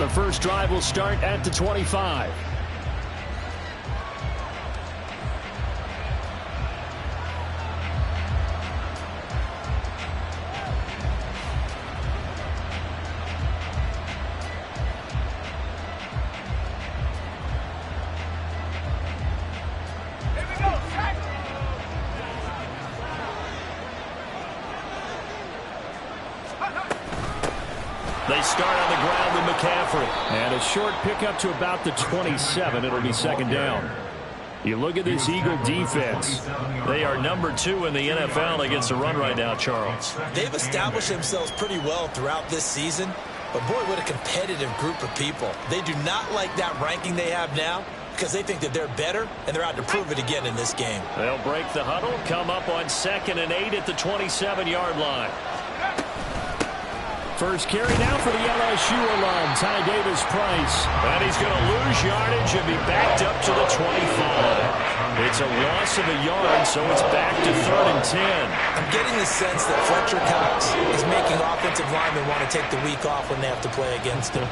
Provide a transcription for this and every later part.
the first drive will start at the 25. They start on the ground with McCaffrey. And a short pickup to about the 27. It'll be second down. You look at this Eagle defense. They are number 2 in the NFL against the run right now, Charles. They've established themselves pretty well throughout this season. But, boy, what a competitive group of people. They do not like that ranking they have now because they think that they're better, and they're out to prove it again in this game. They'll break the huddle, come up on 2nd and 8 at the 27-yard line. First carry now for the LSU alum, Ty Davis-Price. And he's going to lose yardage and be backed up to the 25. It's a loss of a yard, so it's back to 3rd and 10. I'm getting the sense that Fletcher Cox is making offensive linemen want to take the week off when they have to play against him.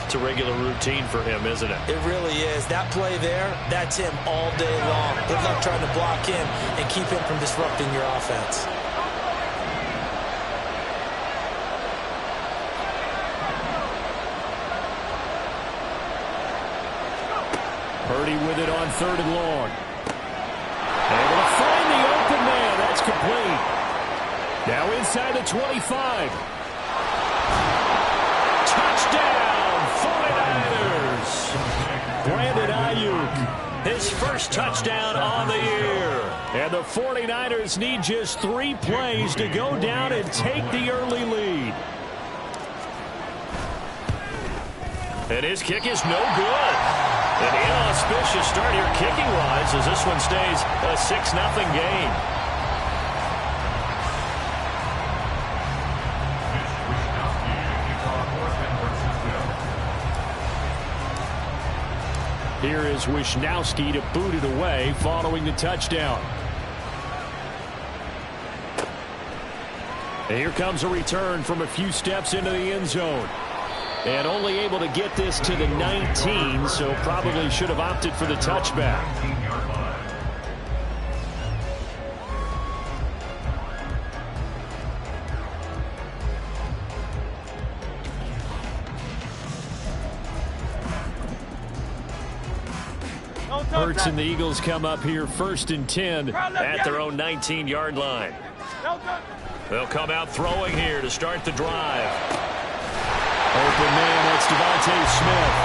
It's a regular routine for him, isn't it? It really is. That play there, that's him all day long. Good luck trying to block him and keep him from disrupting your offense. Purdy with it on 3rd and long. Able to find the open man. That's complete. Now inside the 25. Touchdown, 49ers. Brandon Ayuk, his first touchdown on the year. And the 49ers need just 3 plays to go down and take the early lead. And his kick is no good. An inauspicious start here kicking-wise as this one stays a 6-0 game. Here is Wisnowski to boot it away following the touchdown. And here comes a return from a few steps into the end zone. And only able to get this to the 19, so probably should have opted for the touchback. Hurts and the Eagles come up here 1st and 10 at their own 19-yard line. They'll come out throwing here to start the drive. Open man, that's Devontae Smith.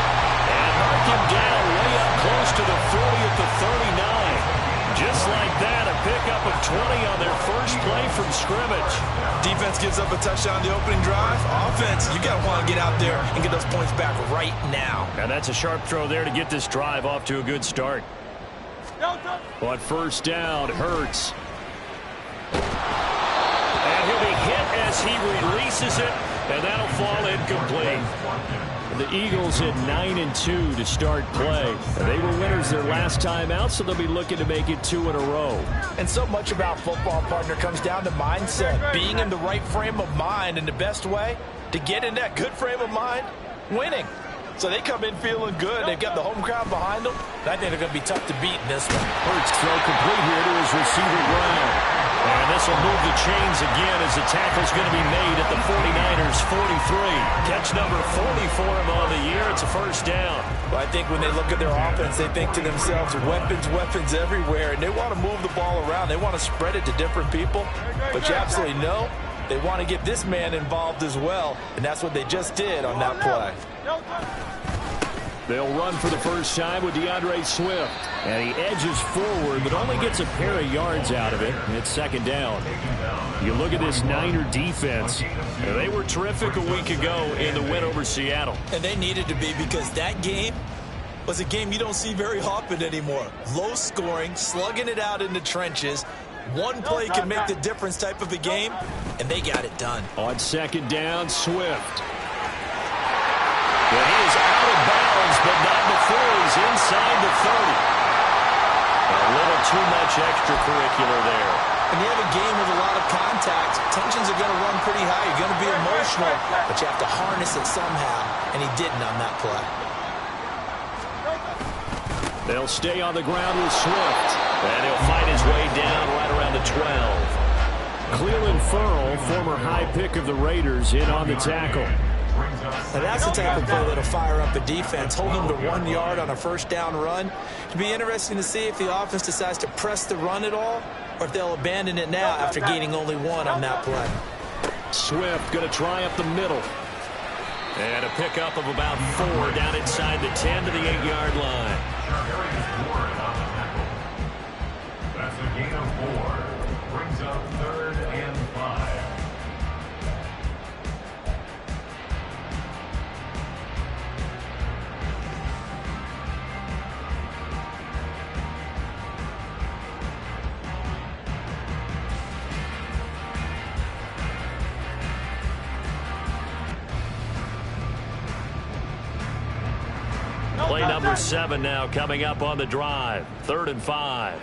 And mark him down way up close to the 40 at the 39. Just like that, a pickup of 20 on their first play from scrimmage. Defense gives up a touchdown on the opening drive. Offense, you got to want to get out there and get those points back right now. And that's a sharp throw there to get this drive off to a good start. On first down, Hurts. And he'll be hit as he releases it. And that'll fall incomplete. The Eagles at 9-2 to start play. They were winners their last time out, so they'll be looking to make it 2 in a row. And so much about football, partner, comes down to mindset. Being in the right frame of mind, and the best way to get in that good frame of mind, winning. So they come in feeling good. They've got the home crowd behind them. I think they're going to be tough to beat in this one. Hurts throw complete here to his receiver, Brown. And this will move the chains again as the tackle's going to be made at the 49ers 43. Catch number 40 for him on the year. It's a first down. Well, I think when they look at their offense, they think to themselves, weapons, weapons everywhere. And they want to move the ball around. They want to spread it to different people. But you absolutely know they want to get this man involved as well. And that's what they just did on that play. They'll run for the first time with DeAndre Swift. And he edges forward, but only gets a pair of yards out of it. And it's second down. You look at this Niner defense. They were terrific a week ago in the win over Seattle. And they needed to be, because that game was a game you don't see very often anymore. Low scoring, slugging it out in the trenches. One play can make the difference type of a game, and they got it done. On second down, Swift. Well, he is out of bounds, but not before he's inside the 30. A little too much extracurricular there. When you have a game with a lot of contact, tensions are going to run pretty high. You're going to be emotional, but you have to harness it somehow, and he didn't on that play. They'll stay on the ground with Swift, and he'll fight his way down right around the 12. Cleveland Ferrell, former high pick of the Raiders, in on the tackle. Now that's the type of play that'll fire up a defense. Hold them to 1 yard on a first down run. It'll be interesting to see if the offense decides to press the run at all, or if they'll abandon it now after gaining only 1 on that play. Swift going to try up the middle. And a pickup of about 4 down inside the 10 to the 8-yard line. That's a gain of 4. Brings up 3rd and 5. Play number 7 now coming up on the drive. 3rd and 5.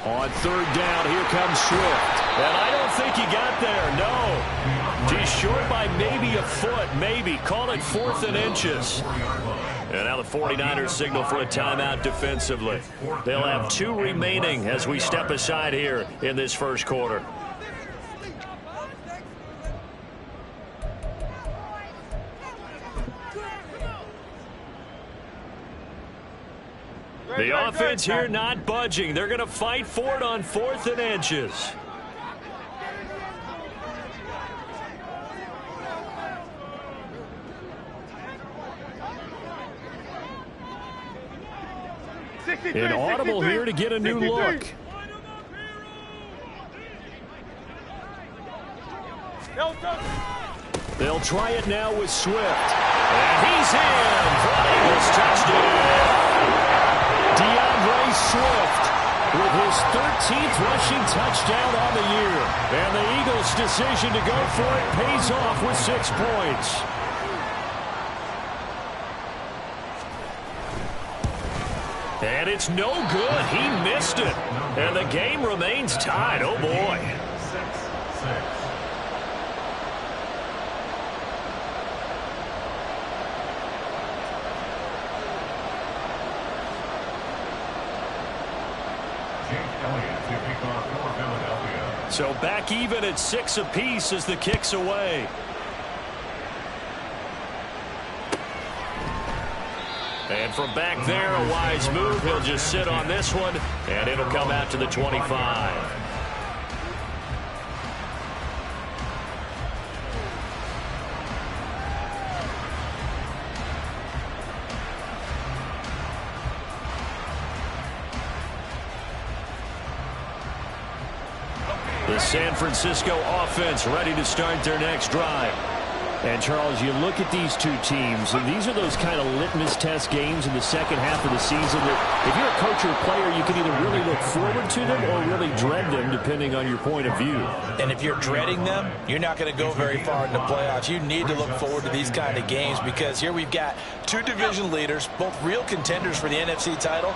On 3rd down, here comes Swift. And I don't think he got there, no. He's short by maybe a foot, maybe. Call it 4th and inches. And now the 49ers signal for a timeout defensively. They'll have 2 remaining as we step aside here in this first quarter. The offense here not budging. They're going to fight for it on 4th and inches. Inaudible here to get a new look. They'll try it now with Swift. And he's in for an Eagles touchdown. DeAndre Swift with his 13th rushing touchdown on the year. And the Eagles' decision to go for it pays off with 6 points. And it's no good. He missed it. And the game remains tied. Oh, boy. 6-6. So back even at 6 apiece as the kick's away. And from back there, a wise move. He'll just sit on this one, and it'll come out to the 25. The San Francisco offense ready to start their next drive. And, Charles, you look at these two teams, and these are those kind of litmus test games in the second half of the season that if you're a coach or a player, you can either really look forward to them or really dread them, depending on your point of view. And if you're dreading them, you're not going to go very far in the playoffs. You need to look forward to these kind of games because here we've got 2 division leaders, both real contenders for the NFC title.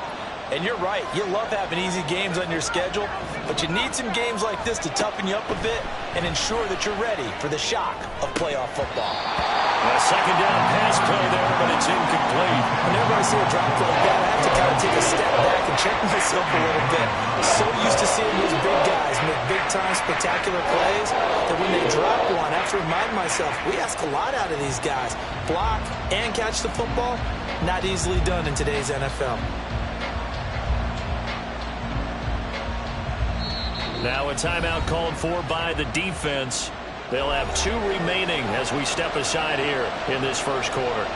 And you're right, you love having easy games on your schedule, but you need some games like this to toughen you up a bit and ensure that you're ready for the shock of playoff football. A second down pass play there, but it's incomplete. Whenever I see a drop like that, I have to kind of take a step back and check myself a little bit. So used to seeing those big guys make big-time spectacular plays that when they drop one, I have to remind myself, we ask a lot out of these guys. Block and catch the football, not easily done in today's NFL. Now a timeout called for by the defense. They'll have 2 remaining as we step aside here in this first quarter.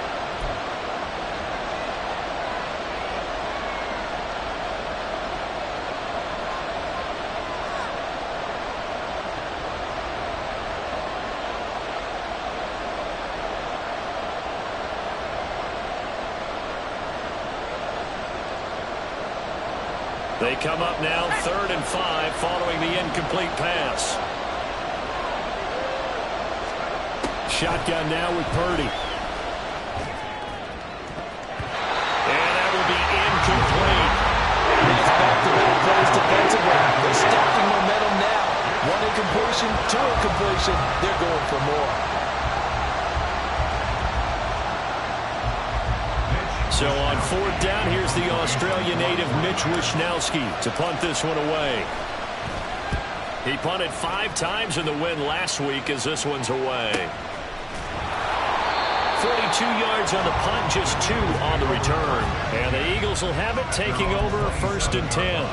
They come up now 3rd and 5 following the incomplete pass. Shotgun now with Purdy. And that will be incomplete. completion to incompletion. They're going for more. So on fourth down, here's the Australia native Mitch Wishnowsky to punt this one away. He punted 5 times in the win last week as this one's away. 42 yards on the punt, just 2 on the return. And the Eagles will have it, taking over 1st and 10.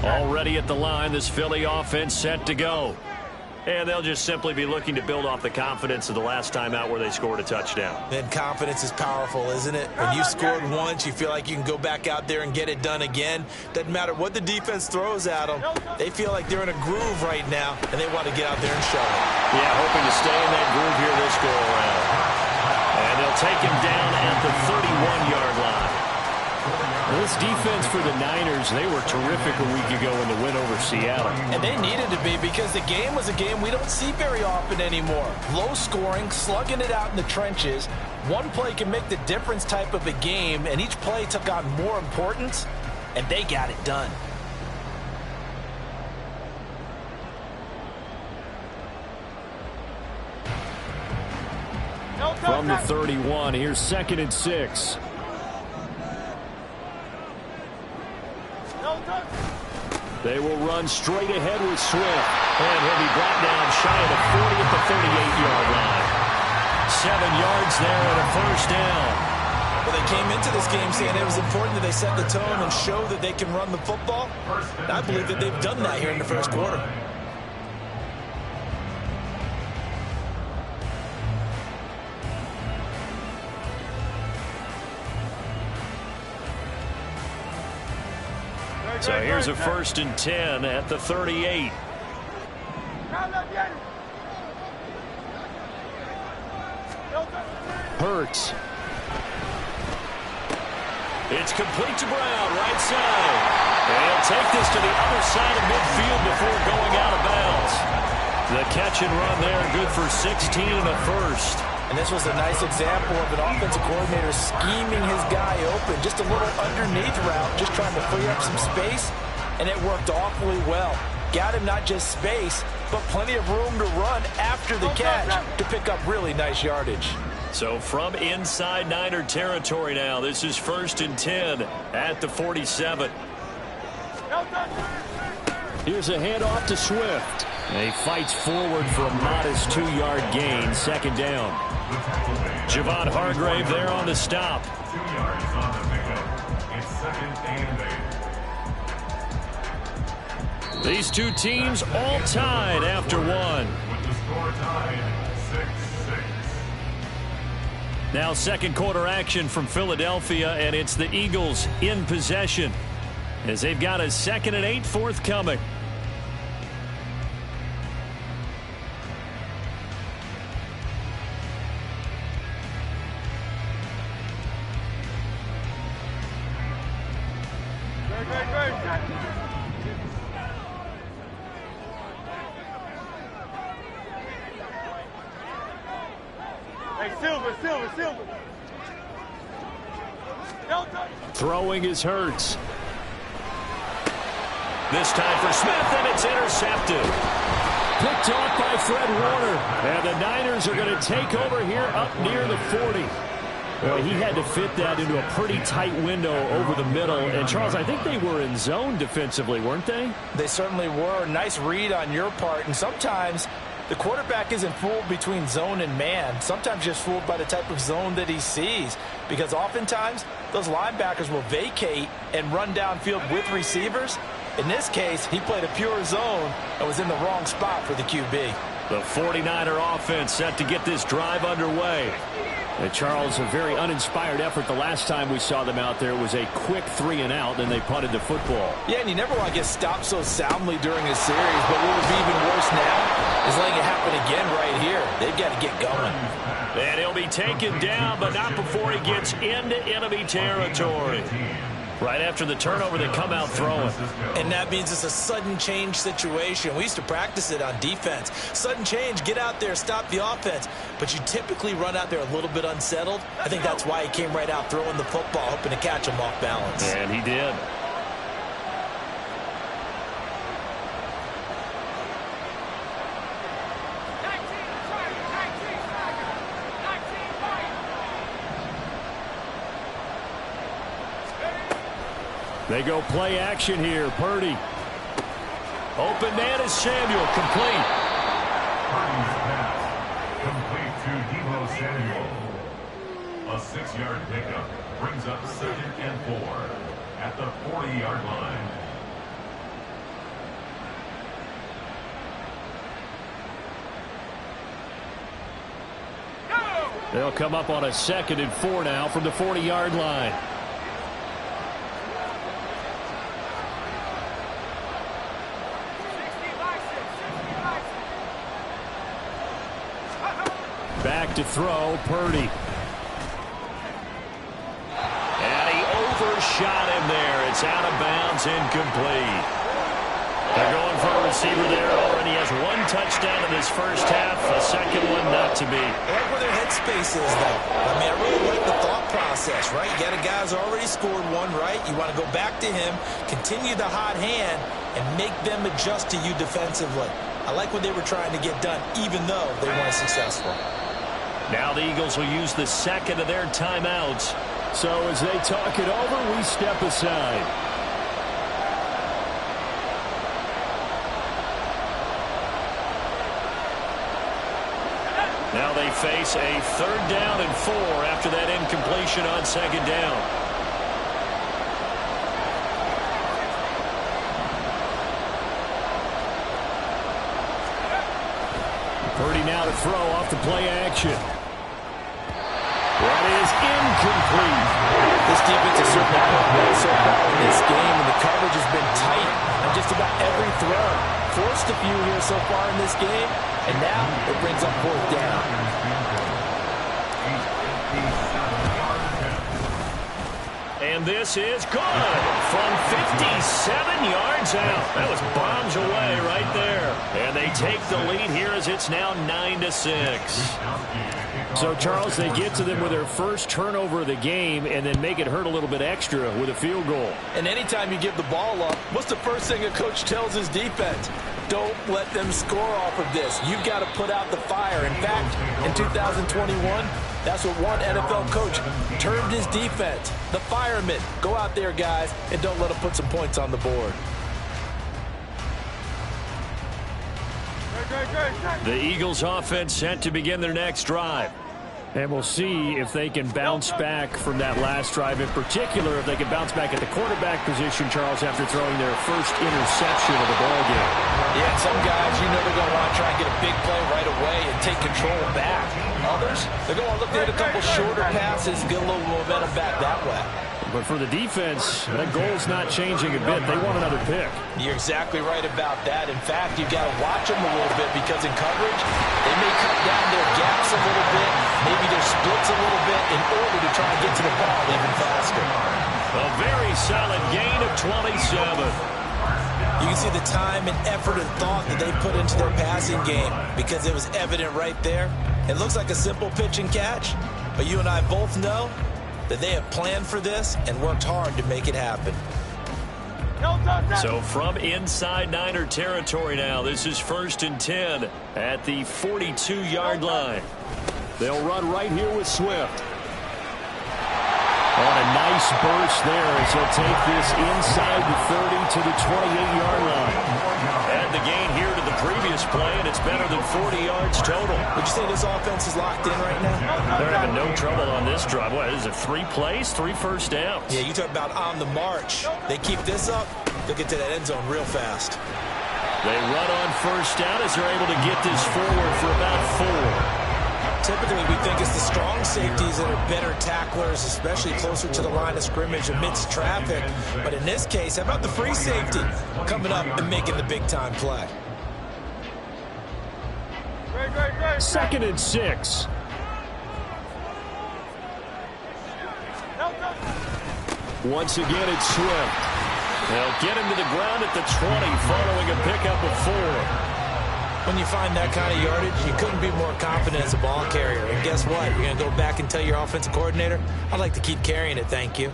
Already at the line, this Philly offense set to go. And they'll just simply be looking to build off the confidence of the last time out where they scored a touchdown. And confidence is powerful, isn't it? When you've scored once, you feel like you can go back out there and get it done again. Doesn't matter what the defense throws at them. They feel like they're in a groove right now, and they want to get out there and show it. Yeah, hoping to stay in that groove here this go-around. And they'll take him down at the 31-yard line. This defense for the Niners, they were terrific a week ago in the win over Seattle. And they needed to be, because the game was a game we don't see very often anymore. Low scoring, slugging it out in the trenches. One play can make the difference type of a game, and each play took on more importance, and they got it done. From the 31, here's 2nd and 6. They will run straight ahead with Swift. And he'll be brought down shy of the 40 at the 38-yard line. 7 yards there and a 1st down. Well, they came into this game saying it was important that they set the tone and show that they can run the football. And I believe that they've done that here in the first quarter. So here's a 1st and 10 at the 38. Hurts. It's complete to Brown, right side. And he'll take this to the other side of midfield before going out of bounds. The catch and run there, good for 16 and a 1st. And this was a nice example of an offensive coordinator scheming his guy open. Just a little underneath route, just trying to free up some space, and it worked awfully well. Got him not just space, but plenty of room to run after the catch to pick up really nice yardage. So from inside Niner territory now, this is 1st and 10 at the 47. Here's a handoff to Swift. And he fights forward for a modest 2-yard gain, 2nd down. Javon Hargrave there on the stop. 2 yards on the pickup. It's 2nd and 8. These two teams all tied after one. With the score tied, 6-6. Now 2nd quarter action from Philadelphia, and it's the Eagles in possession as they've got a 2nd and 8 forthcoming. Throwing is Hurts. This time for Smith, and it's intercepted. Picked off by Fred Warner. And the Niners are going to take over here up near the 40. Well, he had to fit that into a pretty tight window over the middle. And, Charles, I think they were in zone defensively, weren't they? They certainly were. Nice read on your part. And sometimes the quarterback isn't fooled between zone and man. Sometimes just fooled by the type of zone that he sees. Because oftentimes, those linebackers will vacate and run downfield with receivers. In this case, he played a pure zone and was in the wrong spot for the QB. The 49er offense set to get this drive underway. And Charles, a very uninspired effort the last time we saw them out there. It was a quick 3-and-out, then they punted the football. Yeah, and you never want to get stopped so soundly during a series, but what would be even worse now is letting it happen again right here. They've got to get going. And he'll be taken down, but not before he gets into enemy territory. Right after the turnover, they come out throwing. And that means it's a sudden change situation. We used to practice it on defense. Sudden change, get out there, stop the offense. But you typically run out there a little bit unsettled. I think that's why he came right out throwing the football, hoping to catch him off balance. And he did. They go play action here. Purdy. Open man is Samuel. Complete. Purdy's pass. Complete to Deebo Samuel. A 6-yard pickup brings up 2nd and 4 at the 40-yard line. They'll come up on a 2nd and 4 now from the 40-yard line. Back to throw, Purdy. And he overshot him there. It's out of bounds, incomplete. They're going for a receiver there. Already has 1 touchdown in this first half. A second one not to be. I like where their headspace is, though. I mean, I really like the thought process, right? You got a guy who's already scored 1, right? You want to go back to him, continue the hot hand, and make them adjust to you defensively. I like what they were trying to get done, even though they weren't successful. Now the Eagles will use the 2nd of their timeouts. So as they talk it over, we step aside. Now they face a 3rd down and 4 after that incompletion on 2nd down. Purdy now to throw off the play action. That is incomplete. This defense has certainly played well so far in this game, and the coverage has been tight on just about every throw. Forced a few here so far in this game, and now it brings up 4th down. And this is good from 57 yards out. That was bombs away right there. And they take the lead here as it's now 9-6. So, Charles, they get to them with their first turnover of the game and then make it hurt a little bit extra with a field goal. And anytime you give the ball up, what's the first thing a coach tells his defense? Don't let them score off of this. You've got to put out the fire. In fact, in 2021, that's what one NFL coach termed his defense, the firemen. Go out there, guys, and don't let them put some points on the board. The Eagles offense set to begin their next drive. And we'll see if they can bounce back from that last drive. In particular, if they can bounce back at the quarterback position, Charles, after throwing their first interception of the ball game. Yeah, some guys, you know they're going to want to try and get a big play right away and take control back. Others, they're going to look at a couple shorter passes, get a little momentum back that way. But for the defense, that goal's not changing a bit. They want another pick. You're exactly right about that. In fact, you've got to watch them a little bit because in coverage, they may cut down their gaps a little bit, maybe their splits a little bit in order to try and get to the ball even faster. A very solid gain of 27. You can see the time and effort and thought that they put into their passing game because it was evident right there. It looks like a simple pitch and catch, but you and I both know that they have planned for this and worked hard to make it happen. So from inside Niner territory now, this is 1st and 10 at the 42-yard line. They'll run right here with Swift. On a nice burst there as he'll take this inside the 30 to the 28-yard line. Add the gain here to the previous play, and it's better than 40 yards total. Would you say this offense is locked in right now? They're having no trouble on this drive. What is it, 3 plays, 3 first downs? Yeah, you talk about on the march. They keep this up, they'll get to that end zone real fast. They run on first down as they're able to get this forward for about 4. Typically, we think it's the strong safeties that are better tacklers, especially closer to the line of scrimmage amidst traffic. But in this case, how about the free safety coming up and making the big-time play? 2nd and 6. Once again, it's Swift. They'll get him to the ground at the 20 following a pickup of 4. When you find that kind of yardage, you couldn't be more confident as a ball carrier. And guess what? You're going to go back and tell your offensive coordinator, I'd like to keep carrying it, thank you.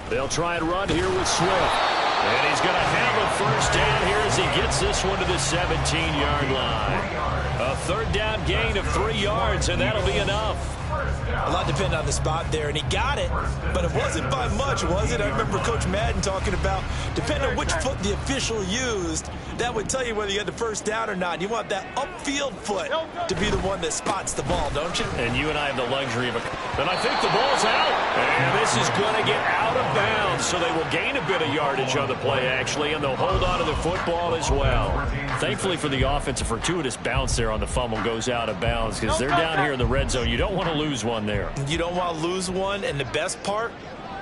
They'll try and run here with Swift. And he's going to have a first down here as he gets this one to the 17-yard line. A third down gain of 3 yards, and that'll be enough. A lot depended on the spot there, and he got it, but it wasn't by much, was it? I remember Coach Madden talking about, depending on which foot the official used, that would tell you whether you had the first down or not. You want that upfield foot to be the one that spots the ball, don't you? And you and I have the luxury of and I think the ball's out. And this is going to get out of bounds, so they will gain a bit of yardage on the play, actually, and they'll hold on to the football as well. Thankfully for the offense, a fortuitous bounce there on the fumble goes out of bounds because they're down here in the red zone. You don't want to lose one there. You don't want to lose one, and the best part,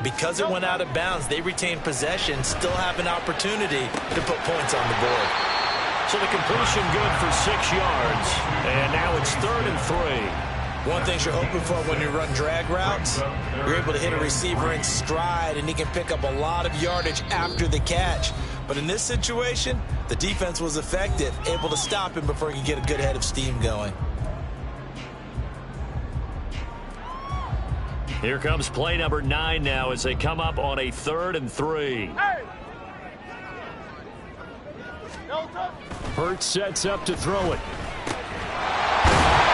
because it went out of bounds, they retain possession, still have an opportunity to put points on the board. So the completion good for 6 yards, and now it's 3rd and 3. One thing you're hoping for when you run drag routes, you're able to hit a receiver in stride, and he can pick up a lot of yardage after the catch. But in this situation, the defense was effective, able to stop him before he could get a good head of steam going. Here comes play number 9 now as they come up on a 3rd and 3. Hurts sets up to throw it.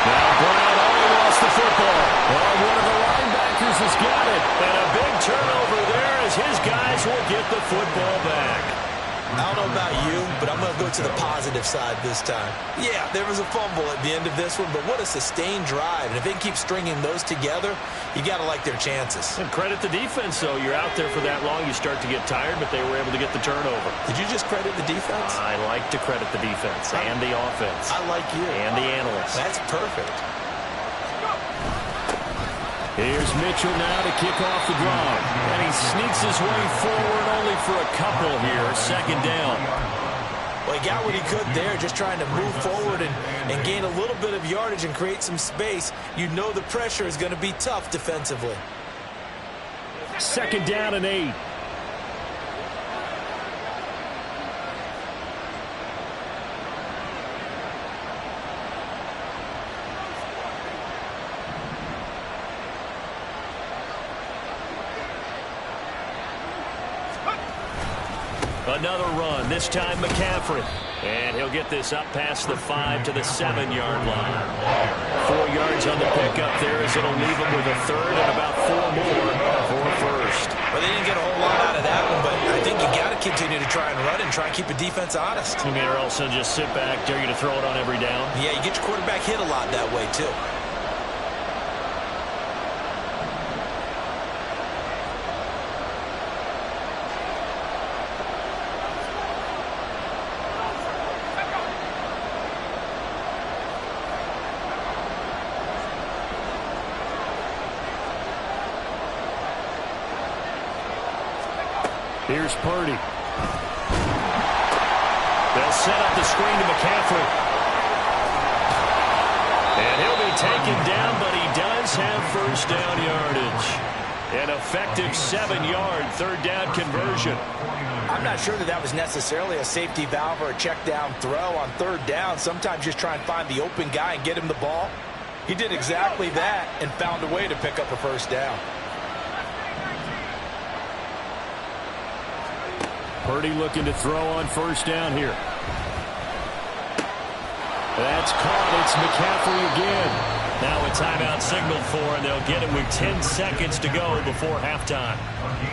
Now Brown lost the football. Well, one of the linebackers has got it. And a big turnover there as his guys will get the football back. I don't know about you, but I'm going to go to the positive side this time. Yeah, there was a fumble at the end of this one, but what a sustained drive. And if they keep stringing those together, you got to like their chances. And credit the defense, though. You're out there for that long, you start to get tired, but they were able to get the turnover. Did you just credit the defense? I like to credit the defense and the offense. I like you. And the analysts. That's perfect. Here's Mitchell now to kick off the drive. And he sneaks his way forward only for a couple here. 2nd down. Well, he got what he could there, just trying to move forward and gain a little bit of yardage and create some space. You know the pressure is going to be tough defensively. 2nd down and 8. Another run, this time McCaffrey. And he'll get this up past the 5 to the 7-yard line. 4 yards on the pickup there as it'll leave him with a 3rd and about 4 more for a 1st. Well, they didn't get a whole lot out of that one, but I think you got to continue to try and run and try and keep the defense honest. You mean or else he'll just sit back, dare you to throw it on every down? Yeah, you get your quarterback hit a lot that way, too. Here's Purdy. They'll set up the screen to McCaffrey. And he'll be taken down, but he does have first down yardage. An effective 7-yard 3rd down conversion. I'm not sure that was necessarily a safety valve or a check down throw on 3rd down. Sometimes just try and find the open guy and get him the ball. He did exactly that and found a way to pick up a first down. Purdy looking to throw on first down here. That's caught. It's McCaffrey again. Now a timeout signaled for, and they'll get it with 10 seconds to go before halftime.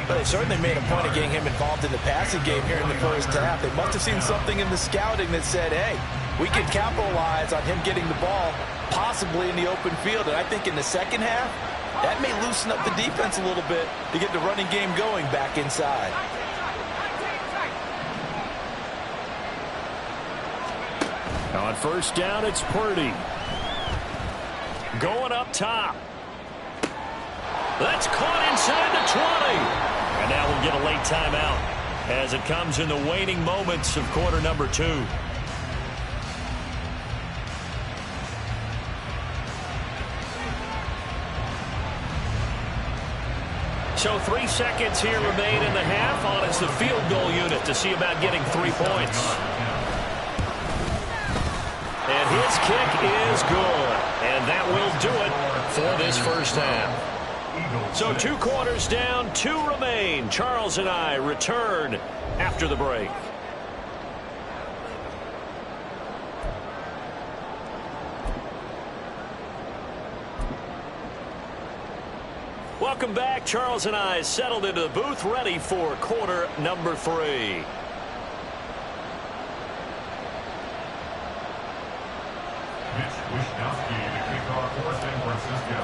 But they certainly made a point of getting him involved in the passing game here in the first half. They must have seen something in the scouting that said, hey, we can capitalize on him getting the ball possibly in the open field. And I think in the second half, that may loosen up the defense a little bit to get the running game going back inside. On first down, it's Purdy. Going up top. That's caught inside the 20. And now we'll get a late timeout as it comes in the waning moments of quarter number 2. So 3 seconds here remain in the half on as the field goal unit to see about getting 3 points. And his kick is good. And that will do it for this first half. So 2 quarters down, 2 remain. Charles and I return after the break. Welcome back. Charles and I settled into the booth, ready for quarter number 3. Mitch Wishnowsky to kick off for San Francisco.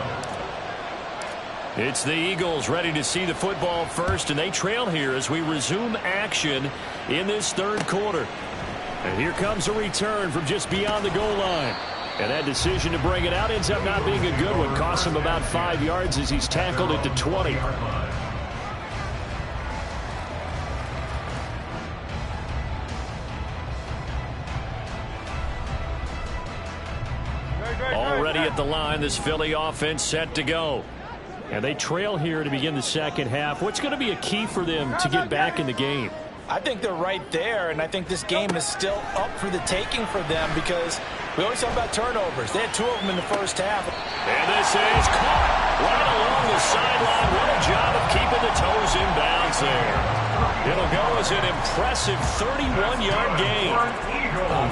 It's the Eagles ready to see the football first, and they trail here as we resume action in this third quarter. And here comes a return from just beyond the goal line. And that decision to bring it out ends up not being a good one. Costs him about 5 yards as he's tackled at the 20. Already at the line, this Philly offense set to go. And they trail here to begin the second half. What's going to be a key for them to get back in the game? I think they're right there, and I think this game is still up for the taking for them because we always talk about turnovers. They had 2 of them in the first half. And this is caught right along the sideline. What a job of keeping the toes in bounds there. It'll go as an impressive 31-yard gain.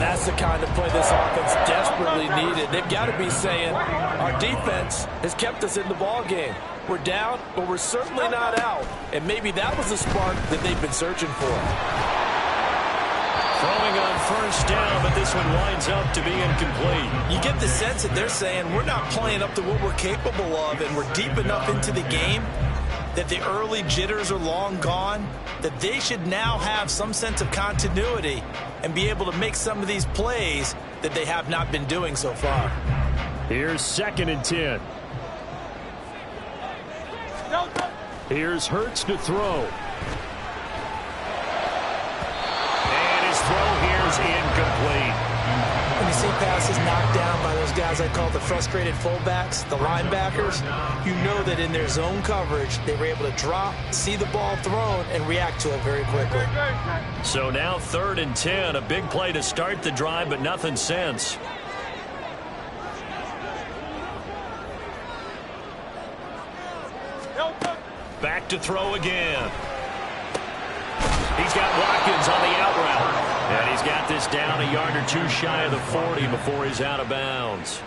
That's the kind of play this offense desperately needed. They've got to be saying, our defense has kept us in the ball game. We're down, but we're certainly not out. And maybe that was the spark that they've been searching for. Throwing on first down, but this one winds up to be incomplete. You get the sense that they're saying we're not playing up to what we're capable of, and we're deep enough into the game that the early jitters are long gone, that they should now have some sense of continuity and be able to make some of these plays that they have not been doing so far. Here's 2nd and 10. Here's Hurts to throw. And his throw here's incomplete. When you see passes knocked down by those guys I call the frustrated fullbacks, the linebackers, you know that in their zone coverage, they were able to drop, see the ball thrown, and react to it very quickly. So now 3rd and 10, a big play to start the drive, but nothing since. Back to throw again. He's got Watkins on the out route. And he's got this down a yard or 2 shy of the 40 before he's out of bounds.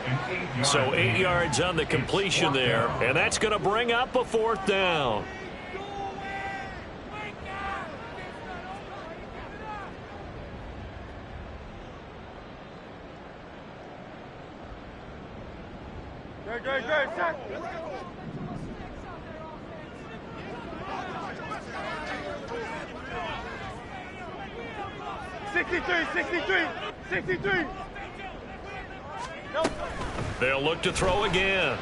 So 8 yards on the completion there. And that's going to bring up a 4th down. Good, Zach. 63. They'll look to throw again.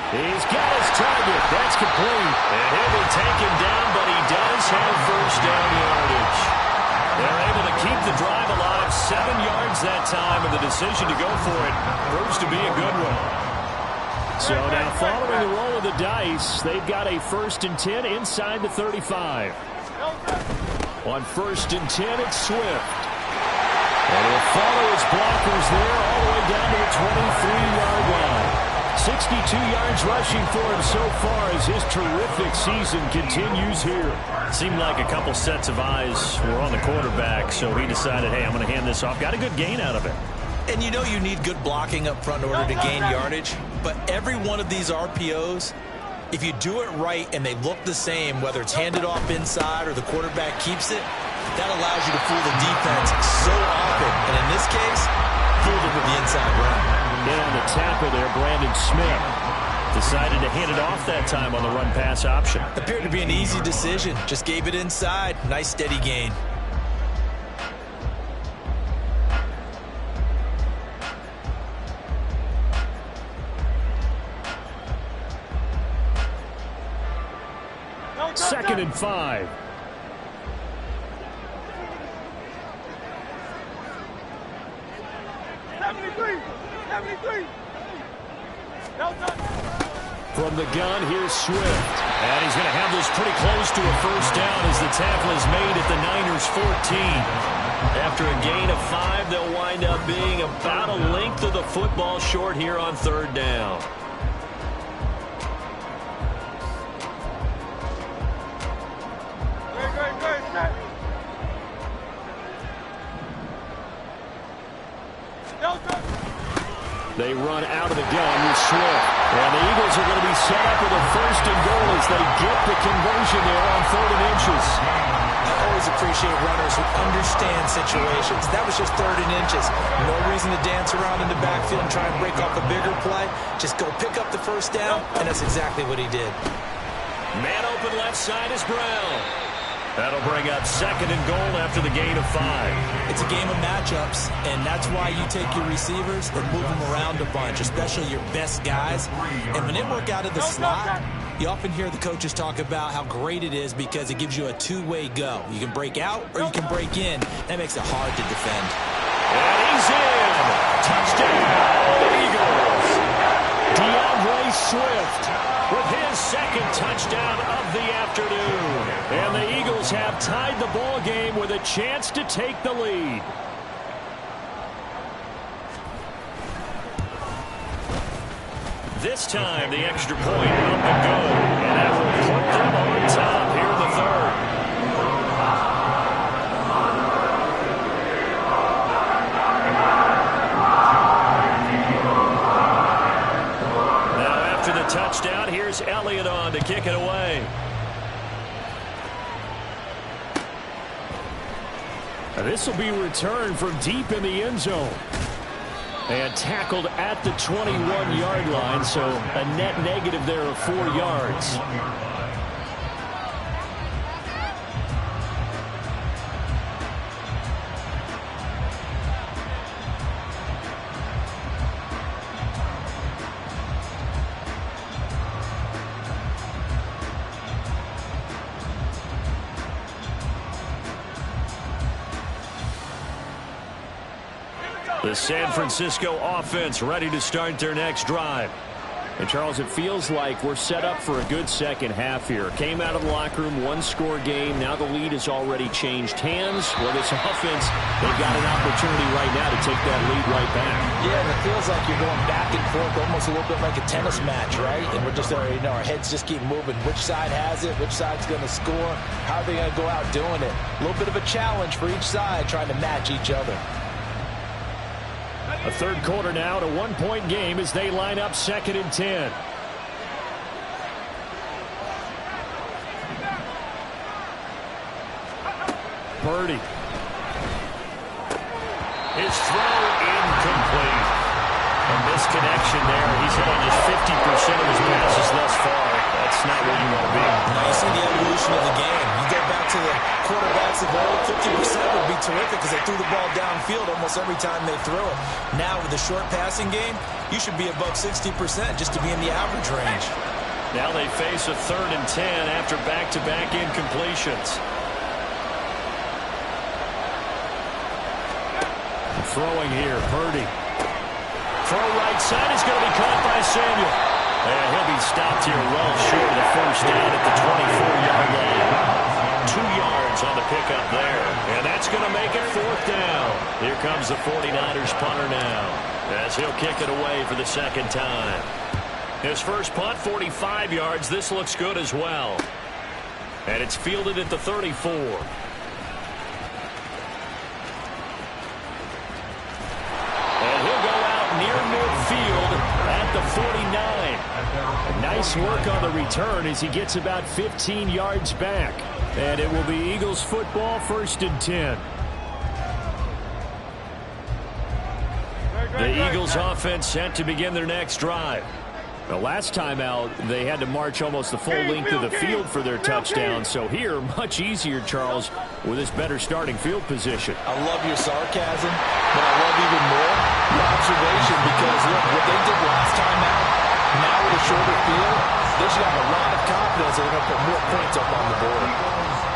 He's got his target. That's complete. And he'll be taken down, but he does have first down yardage. They're able to keep the drive alive. 7 yards that time, and the decision to go for it proves to be a good one. So now following the roll of the dice, they've got a 1st and 10 inside the 35. On 1st and 10, it's Swift. And he'll follow his blockers there all the way down to the 23-yard line. 62 yards rushing for him so far as his terrific season continues here. Seemed like a couple sets of eyes were on the quarterback, so he decided, hey, I'm going to hand this off. Got a good gain out of it. And you know you need good blocking up front in order to gain yardage, but every one of these RPOs, if you do it right and they look the same, whether it's handed off inside or the quarterback keeps it, that allows you to fool the defense so often. And in this case, fooled it with the inside run. In on the tackle there, Brandon Smith decided to hand it off that time on the run-pass option. Appeared to be an easy decision. Just gave it inside. Nice steady gain. Second and 5. From the gun, here's Swift. And he's going to have this pretty close to a first down as the tackle is made at the Niners' 14. After a gain of 5, they'll wind up being about a length of the football short here on third down. They run out of the gun with Swift. And the Eagles are going to be set up with a first and goal as they get the conversion there on 3rd and inches. I always appreciate runners who understand situations. That was just 3rd and inches. No reason to dance around in the backfield and try and break off a bigger play. Just go pick up the first down, and that's exactly what he did. Man open left side is Brown. That'll bring up 2nd and goal after the gain of 5. It's a game of matchups, and that's why you take your receivers and move them around a bunch, especially your best guys. And when they work out of the slot, you often hear the coaches talk about how great it is because it gives you a two-way go. You can break out or you can break in. That makes it hard to defend. And he's in. Touchdown, Eagles. DeAndre Swift with his 2nd touchdown of the afternoon. And the Eagles have tied the ball game with a chance to take the lead. This time, the extra point up and good. And that will put them on top here in the 3rd. Now, after the touchdown, here's Elliott on to kick it away. This will be returned from deep in the end zone. And tackled at the 21-yard line, so a net negative there of 4 yards. The San Francisco offense ready to start their next drive. And, Charles, it feels like we're set up for a good second half here. Came out of the locker room, one-score game. Now the lead has already changed hands. Well, this offense, they've got an opportunity right now to take that lead right back. Yeah, and it feels like you're going back and forth almost a little bit like a tennis match, right? And we're just, our heads just keep moving. Which side has it? Which side's going to score? How are they going to go out doing it? A little bit of a challenge for each side trying to match each other. A third quarter now, a one-point game as they line up 2nd and 10. Purdy. His throw incomplete. A misconnection there. He's hit on just 50% of his passes thus far. That's not where you want to be. Now you see the evolution of the game. You go back to the quarterbacks of old, 50% would be terrific because they threw the ball downfield almost every time they threw it. Now with the short passing game, you should be above 60% just to be in the average range. Now they face a 3rd and 10 after back-to-back incompletions. Throwing here, Purdy. Throw right side is going to be caught by Samuel. And he'll be stopped here well short of the first down at the 24-yard line. 2 yards on the pickup there. And that's going to make it 4th down. Here comes the 49ers punter now, as he'll kick it away for the 2nd time. His first punt, 45 yards. This looks good as well. And it's fielded at the 34. Near midfield at the 49. Nice work on the return as he gets about 15 yards back. And it will be Eagles football, 1st and 10. The Eagles offense set to begin their next drive. The last time out, they had to march almost the full length of the field for their touchdown. So here, much easier, Charles, with this better starting field position. I love your sarcasm, but I love even more your observation because, look, what they did last time out, now with a shorter field, they should have a lot of confidence they're going to put more points up on the board.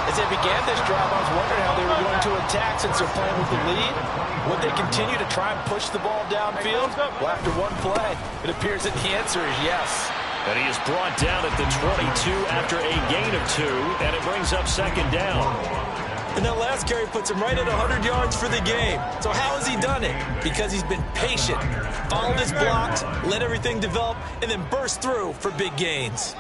As they began this drive, I was wondering how they were going to attack since they're playing with the lead. Would they continue to try and push the ball downfield? Well, after one play, it appears that the answer is yes. And he is brought down at the 22 after a gain of 2, and it brings up second down. And that last carry puts him right at 100 yards for the game. So how has he done it? Because he's been patient, followed his blocks, let everything develop, and then burst through for big gains.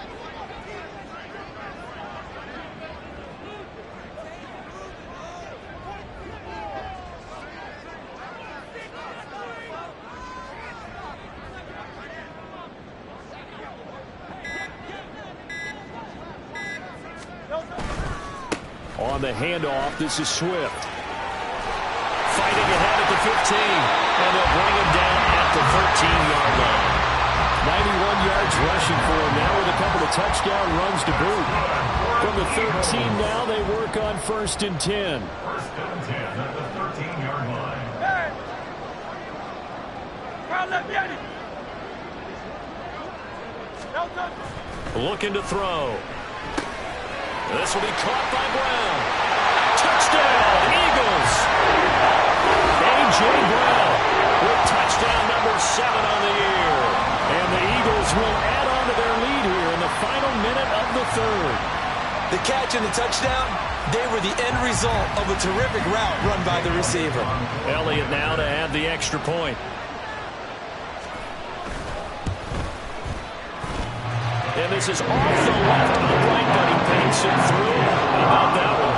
On the handoff, this is Swift. Fighting ahead at the 15, and they'll bring him down at the 13-yard line. 91 yards rushing for him now with a couple of touchdown runs to boot. From the 13 now, they work on 1st and 10. 1st and 10 at the 13-yard line. Looking to throw. This will be caught by Brown. Touchdown, Eagles! A.J. Brown with touchdown number 7 on the year. And the Eagles will add on to their lead here in the final minute of the 3rd. The catch and the touchdown, they were the end result of a terrific route run by the receiver. Elliott now to add the extra point. And this is off the left upright, but he banks it through. How about that one?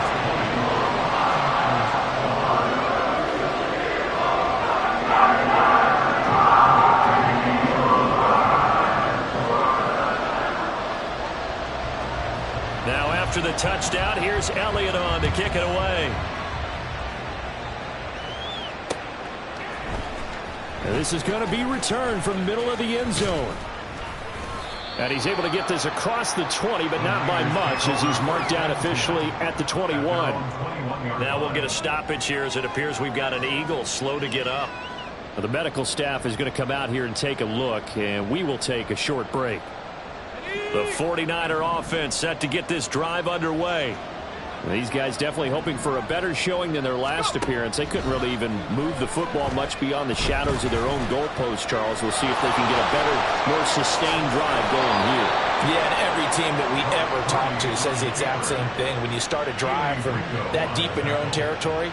Now after the touchdown, here's Elliott on to kick it away. And this is going to be returned from the middle of the end zone. And he's able to get this across the 20, but not by much, as he's marked down officially at the 21. Now we'll get a stoppage here, as it appears we've got an Eagle slow to get up. Well, the medical staff is going to come out here and take a look, and we will take a short break. The 49er offense set to get this drive underway. These guys definitely hoping for a better showing than their last appearance. They couldn't really even move the football much beyond the shadows of their own goalpost, Charles. We'll see if they can get a better, more sustained drive going here. Yeah, and every team that we ever talk to says the exact same thing. When you start a drive from that deep in your own territory,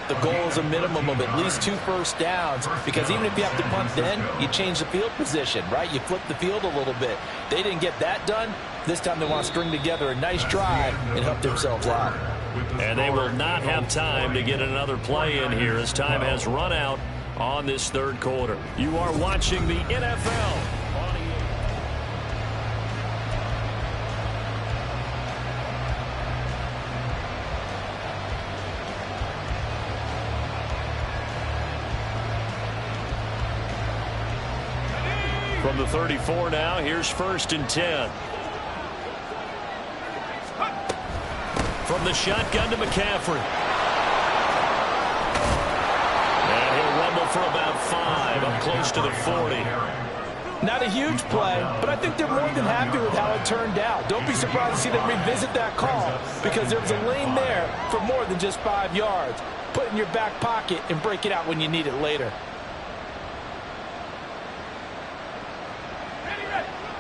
the goal is a minimum of at least 2 first downs, because even if you have to punt then, you change the field position, right? You flip the field a little bit. They didn't get that done. This time they want to string together a nice drive and help themselves out. And they will not have time to get another play in here as time has run out on this 3rd quarter. You are watching the NFL. From the 34 now, here's 1st and 10. From the shotgun to McCaffrey. And he'll rumble for about 5 up close to the 40. Not a huge play, but I think they're more than happy with how it turned out. Don't be surprised to see them revisit that call, because there was a lane there for more than just 5 yards. Put it in your back pocket and break it out when you need it later.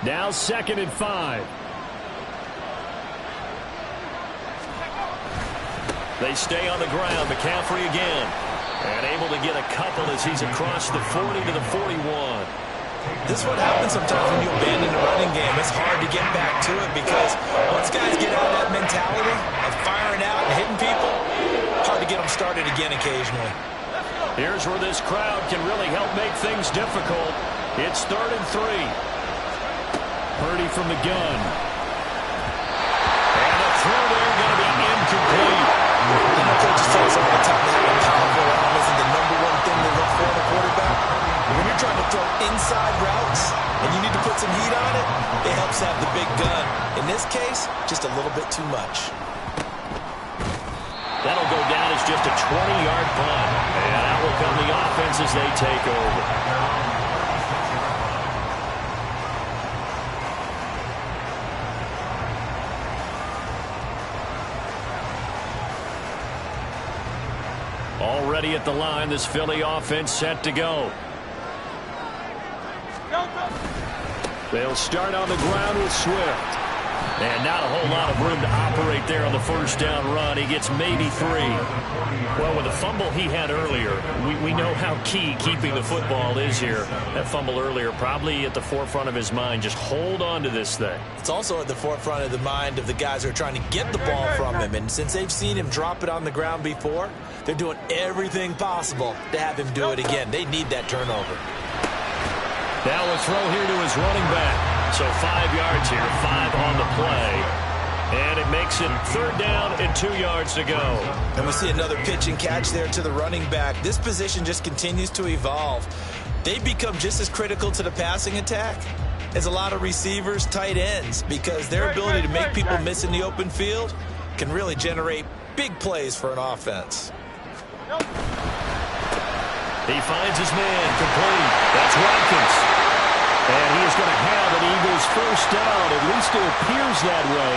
Now 2nd and 5. They stay on the ground. McCaffrey again. And able to get a couple as he's across the 40 to the 41. This is what happens sometimes when you abandon the running game. It's hard to get back to it, because once guys get out of that mentality of firing out and hitting people, hard to get them started again occasionally. Here's where this crowd can really help make things difficult. It's 3rd and 3. Purdy from the gun. And the throw there going to be incomplete. You know, coaches tell us all the time that having powerful arm isn't the #1 thing they look for in a quarterback. But when you're trying to throw inside routes and you need to put some heat on it, it helps have the big gun. In this case, just a little bit too much. That'll go down as just a 20-yard punt. And out will come the offense as they take over. Already at the line, this Philly offense set to go. They'll start on the ground with Swift. And not a whole lot of room to operate there on the first down run. He gets maybe 3. Well, with the fumble he had earlier, we know how key keeping the football is here. That fumble earlier probably at the forefront of his mind. Just hold on to this thing. It's also at the forefront of the mind of the guys who are trying to get the ball from him. And since they've seen him drop it on the ground before, they're doing everything possible to have him do it again. They need that turnover. Now a throw here to his running back. So 5 yards here, 5 on the play. And it makes it 3rd down and 2 yards to go. And we see another pitch and catch there to the running back. This position just continues to evolve. They become just as critical to the passing attack as a lot of receivers, tight ends, because their ability to make people miss in the open field can really generate big plays for an offense. He finds his man complete. That's Watkins. And he is going to have an Eagles first down. At least it appears that way.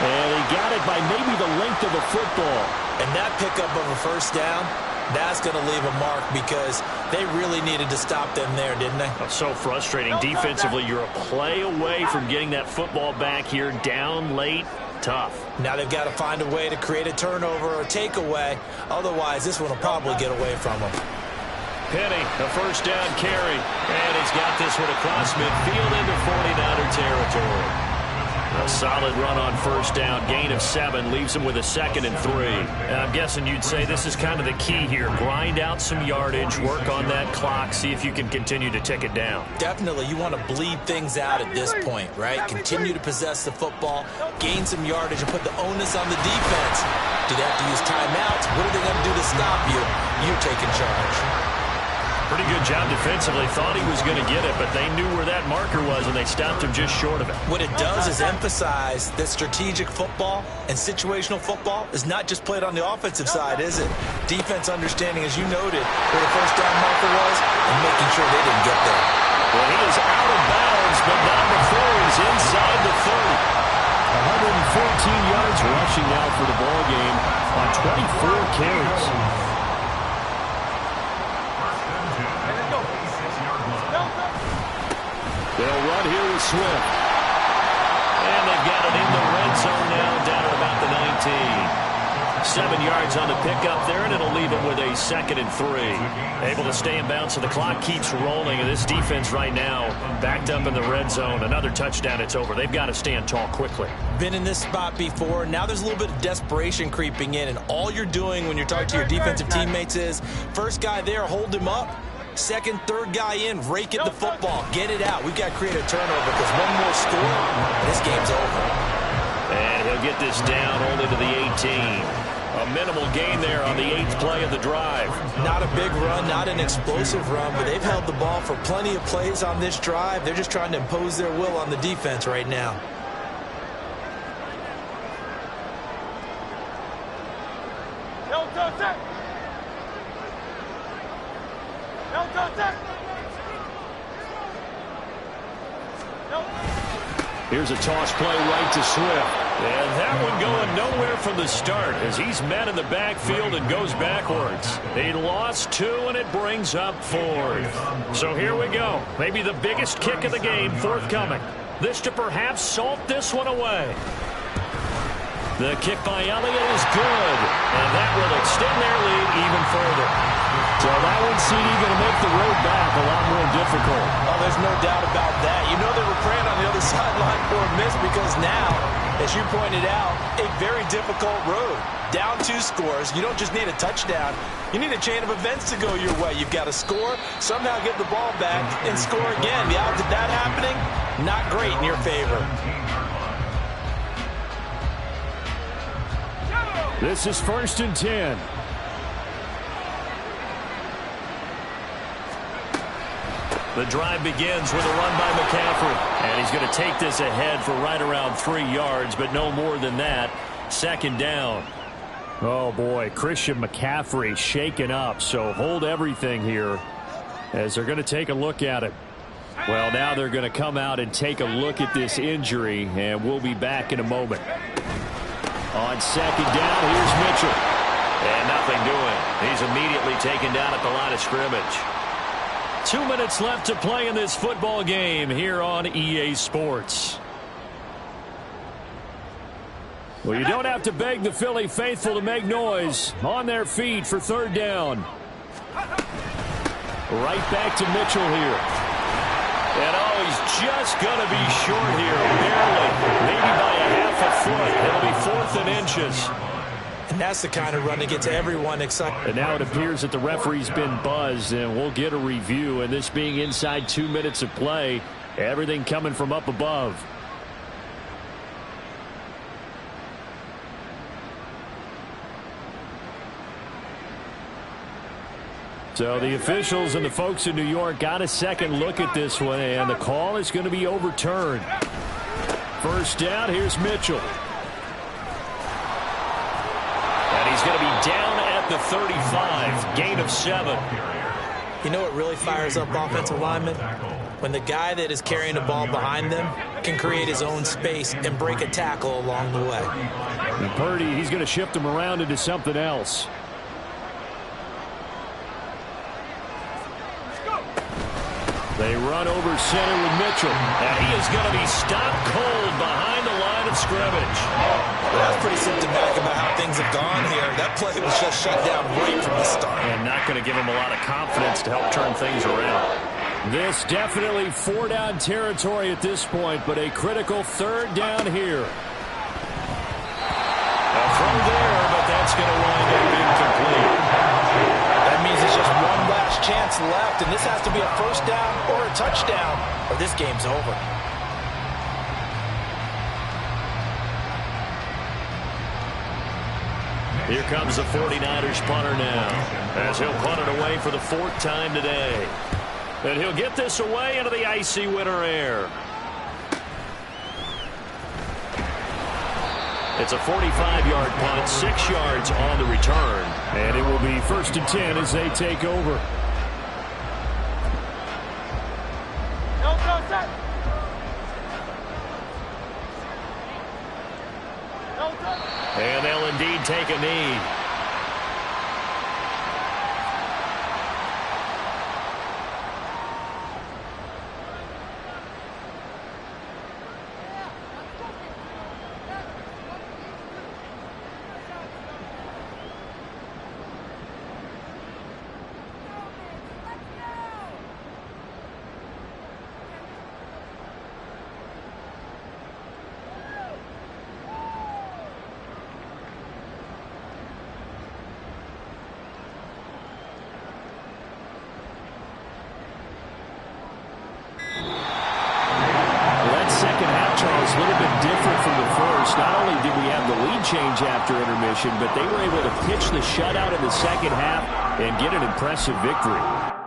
And he got it by maybe the length of a football. And that pickup of a first down, that's going to leave a mark because they really needed to stop them there, didn't they? So frustrating. Defensively, you're a play away from getting that football back here. Down late. Tough. Now they've got to find a way to create a turnover or takeaway. Otherwise, this one will probably get away from them. Penny, a first down carry. And he's got this one across midfield into 49er territory. A solid run on first down. Gain of 7 leaves him with a 2nd and 3. And I'm guessing you'd say this is kind of the key here. Grind out some yardage, work on that clock, see if you can continue to tick it down. Definitely. You want to bleed things out at this point, right? Continue to possess the football, gain some yardage, and put the onus on the defense. Do they have to use timeouts? What are they going to do to stop you? You're taking charge. Pretty good job defensively. Thought he was going to get it, but they knew where that marker was, and they stopped him just short of it. What it does is emphasize that strategic football and situational football is not just played on the offensive side, is it? Defense understanding, as you noted, where the first down marker was and making sure they didn't get there. Well, he is out of bounds, but not before he's inside the 30. 114 yards rushing now for the ball game on 24 carries. They'll run here with Swift. And they've got it in the red zone now, down at about the 19. 7 yards on the pickup there, and it'll leave them with a 2nd and 3. Able to stay in bounds, so the clock keeps rolling. And this defense right now backed up in the red zone. Another touchdown, it's over. They've got to stand tall quickly. Been in this spot before. Now there's a little bit of desperation creeping in, and all you're doing when you're talking to your defensive teammates is, first guy there, hold him up. Second, third guy in, rake at the football. Get it out. We've got to create a turnover because one more score, and this game's over. And he'll get this down only to the 18. A minimal gain there on the 8th play of the drive. Not a big run, not an explosive run, but they've held the ball for plenty of plays on this drive. They're just trying to impose their will on the defense right now. Here's a toss play right to Swift. And that one going nowhere from the start as he's met in the backfield and goes backwards. He lost 2, and it brings up 4th. So here we go. Maybe the biggest kick of the game forthcoming. This to perhaps salt this one away. The kick by Elliott is good. And that will extend their lead even further. So that one, CD, going to make the road back a lot more difficult. Oh, there's no doubt about that. You know they were praying on the other sideline for a miss because now, as you pointed out, a very difficult road. Down 2 scores. You don't just need a touchdown. You need a chain of events to go your way. You've got to score, somehow get the ball back, and score again. The odds of that happening, not great in your favor. This is 1st and 10. The drive begins with a run by McCaffrey. And he's going to take this ahead for right around 3 yards, but no more than that. 2nd down. Oh, boy, Christian McCaffrey shaken up, so hold everything here as they're going to take a look at it. Well, now they're going to come out and take a look at this injury, and we'll be back in a moment. On 2nd down, here's Mitchell. And nothing doing. He's immediately taken down at the line of scrimmage. 2 minutes left to play in this football game here on EA Sports. Well, you don't have to beg the Philly faithful to make noise. On their feet for third down. Right back to Mitchell here. And he's just going to be short here, barely. Maybe by a half a foot. It'll be 4th and inches. And that's the kind of run that gets everyone excited. And now it appears that the referee's been buzzed, and we'll get a review. And this being inside 2 minutes of play, everything coming from up above. So the officials and the folks in New York got a second look at this one, and the call is going to be overturned. First down, here's Mitchell. And he's going to be down at the 35, gain of 7. You know what really fires up offensive linemen? When the guy that is carrying the ball behind them can create his own space and break a tackle along the way. And Purdy, he's going to shift him around into something else. They run over center with Mitchell. And he is going to be stopped cold behind the line of scrimmage. Well, that's pretty symptomatic about how things have gone here. That play was just shut down right from the start. And not going to give him a lot of confidence to help turn things around. This definitely 4-down territory at this point, but a critical third down here. A throw there, but that's going to wind up incomplete. That means it's just one last chance left, and this has to be a first down or a touchdown, or this game's over. Here comes the 49ers punter now, as he'll punt it away for the 4th time today. And he'll get this away into the icy winter air. It's a 45-yard punt, 6 yards on the return. And it will be 1st and 10 as they take over. And they'll indeed take a knee. A little bit different from the first. Not only did we have the lead change after intermission, but they were able to pitch the shutout in the second half and get an impressive victory.